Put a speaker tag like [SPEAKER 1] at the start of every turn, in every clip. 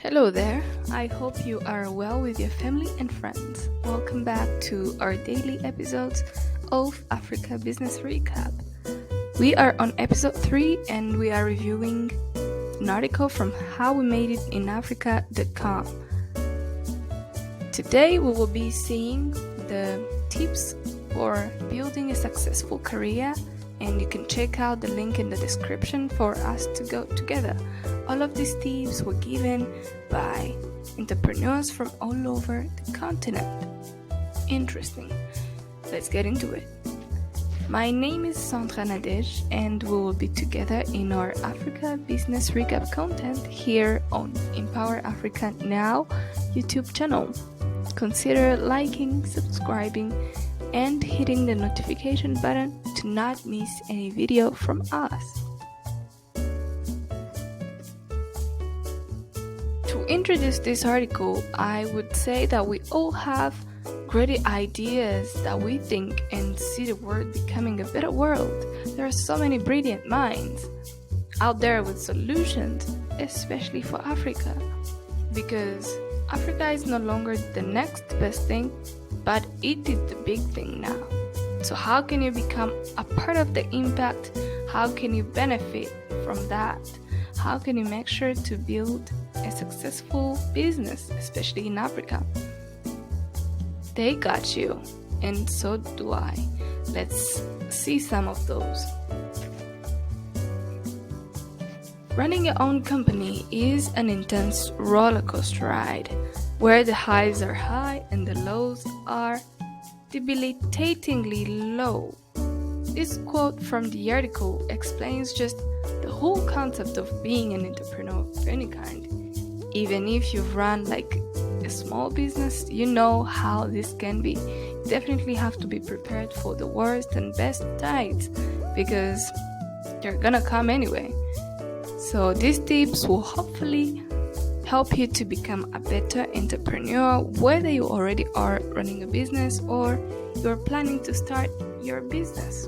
[SPEAKER 1] Hello there, I hope you are well with your family and friends. Welcome back to our daily episodes of Africa Business Recap. We are on episode 3 and we are reviewing an article from howwemade.it-in-africa.com. Today we will be seeing the tips for building a successful career, and you can check out the link in the description for us to go together. All of these tips were given by entrepreneurs from all over the continent. Interesting. Let's get into it. My name is Sandra Nadej, and we will be together in our Africa Business Recap content here on Empower Africa Now YouTube channel. Consider liking, subscribing, and hitting the notification button to not miss any video from us. To introduce this article, I would say that we all have great ideas that we think and see the world becoming a better world. There are so many brilliant minds out there with solutions, especially for Africa, because Africa is no longer the next best thing, but it is the big thing now. So how can you become a part of the impact? How can you benefit from that? How can you make sure to build a successful business, especially in Africa? They got you, and so do I. Let's see some of those. Running your own company is an intense rollercoaster ride, where the highs are high and the lows are debilitatingly low. This quote from the article explains just the whole concept of being an entrepreneur of any kind. Even if you've run like a small business, you know how this can be. You definitely have to be prepared for the worst and best times, because they're gonna come anyway. So these tips will hopefully help you to become a better entrepreneur, whether you already are running a business or you're planning to start your business.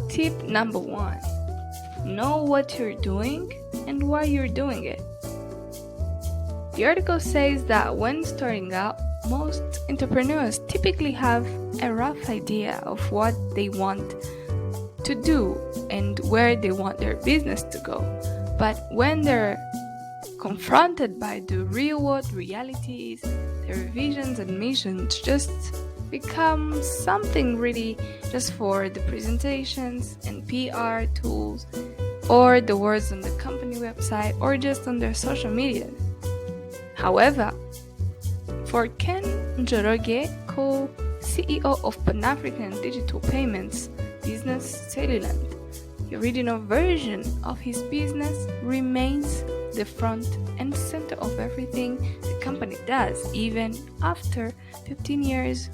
[SPEAKER 1] Tip number 1. Know what you're doing and why you're doing it. The article says that when starting out, most entrepreneurs typically have a rough idea of what they want to do and where they want their business to go. But when they're confronted by the real world realities, their visions and missions just become something really just for the presentations and PR tools, or the words on the company website, or just on their social media. However, for Ken Njoroge, co-CEO of Pan-African Digital Payments business Cellulant, the original version of his business remains the front and center of everything the company does, even after 15 years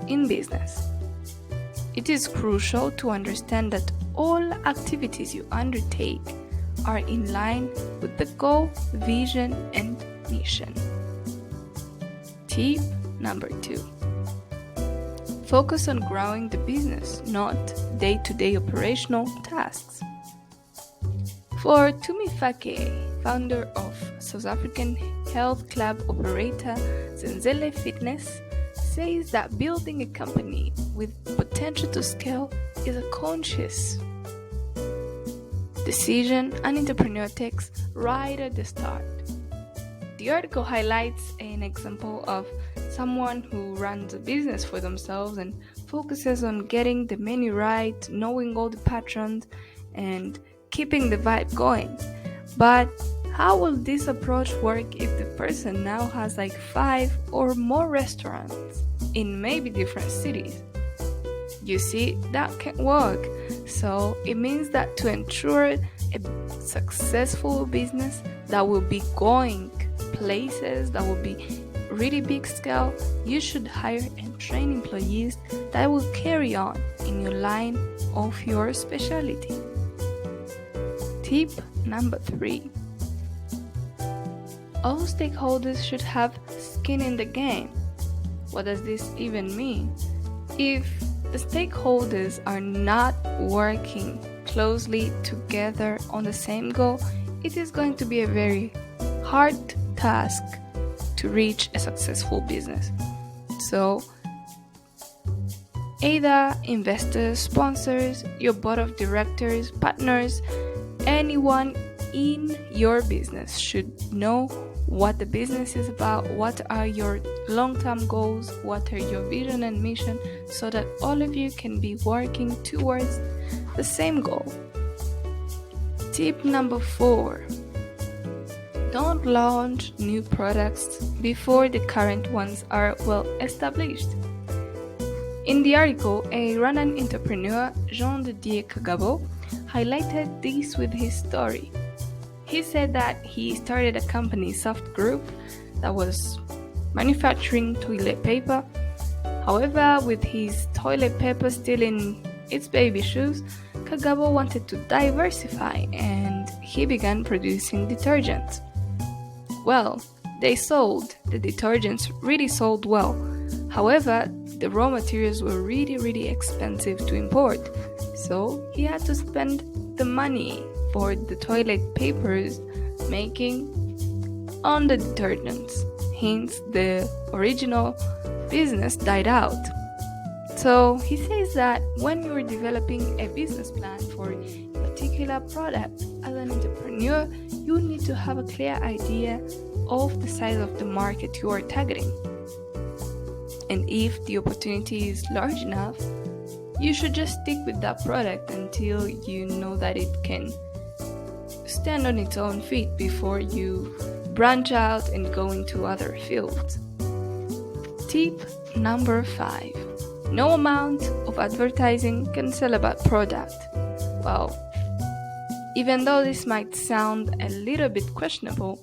[SPEAKER 1] in business. It is crucial to understand that all activities you undertake are in line with the goal, vision, and mission. Tip number 2. Focus on growing the business, not day-to-day operational tasks. For Tumi Fake, founder of South African health club operator Zenzele Fitness, says that building a company with potential to scale is a conscious decision an entrepreneur takes right at the start. The article highlights an example of someone who runs a business for themselves and focuses on getting the menu right, knowing all the patrons, and keeping the vibe going. But how will this approach work if the person now has like 5 or more restaurants in maybe different cities? You see, that can't work. So it means that to ensure a successful business that will be going places, that will be really big scale, you should hire and train employees that will carry on in your line of your specialty. Tip number 3. All stakeholders should have skin in the game. What does this even mean? If the stakeholders are not working closely together on the same goal, it is going to be a very hard task to reach a successful business. So, either investors, sponsors, your board of directors, partners, anyone in your business should know what the business is about, what are your long-term goals, what are your vision and mission, so that all of you can be working towards the same goal. Tip number 4. Don't launch new products before the current ones are well established. In the article, a Rwandan entrepreneur, Jean de Dieu Kagabo, highlighted this with his story. He said that he started a company, Soft Group, that was manufacturing toilet paper. However, with his toilet paper still in its baby shoes, Kagabo wanted to diversify and he began producing detergents. Well, they sold. The detergents really sold well. However, the raw materials were really expensive to import. So he had to spend the money for the toilet papers making on the detergents. Hence, the original business died out. So he says that when you're developing a business plan for a particular product, as an entrepreneur, you need to have a clear idea of the size of the market you are targeting. And if the opportunity is large enough, you should just stick with that product until you know that it can stand on its own feet before you branch out and go into other fields. Tip number 5. No amount of advertising can sell a product. Well, even though this might sound a little bit questionable,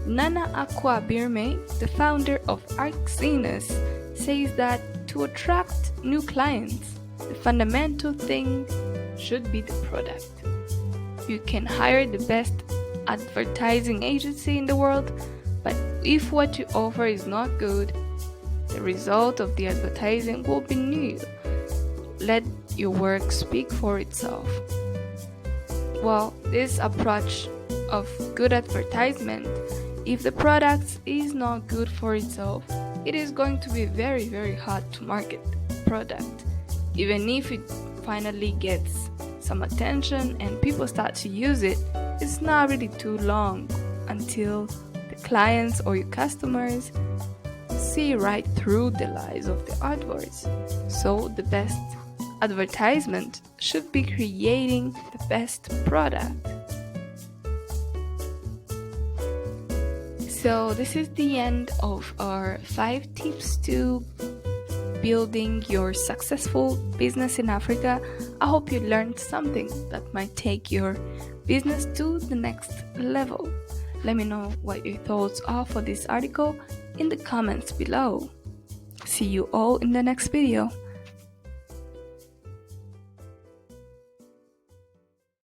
[SPEAKER 1] Nana Aqua Birme, the founder of Arxenus, says that to attract new clients, the fundamental thing should be the product. You can hire the best advertising agency in the world, but if what you offer is not good, the result of the advertising will be nil. Let your work speak for itself. Well, this approach of good advertisement, if the product is not good for itself, it is going to be very hard to market the product. Even if it finally gets some attention and people start to use it, it's not really too long until the clients or your customers see right through the lies of the adverts. So the best advertisement should be creating the best product. So this is the end of our 5 tips to building your successful business in Africa. I hope you learned something that might take your business to the next level. Let me know what your thoughts are for this article in the comments below. See you all in the next video.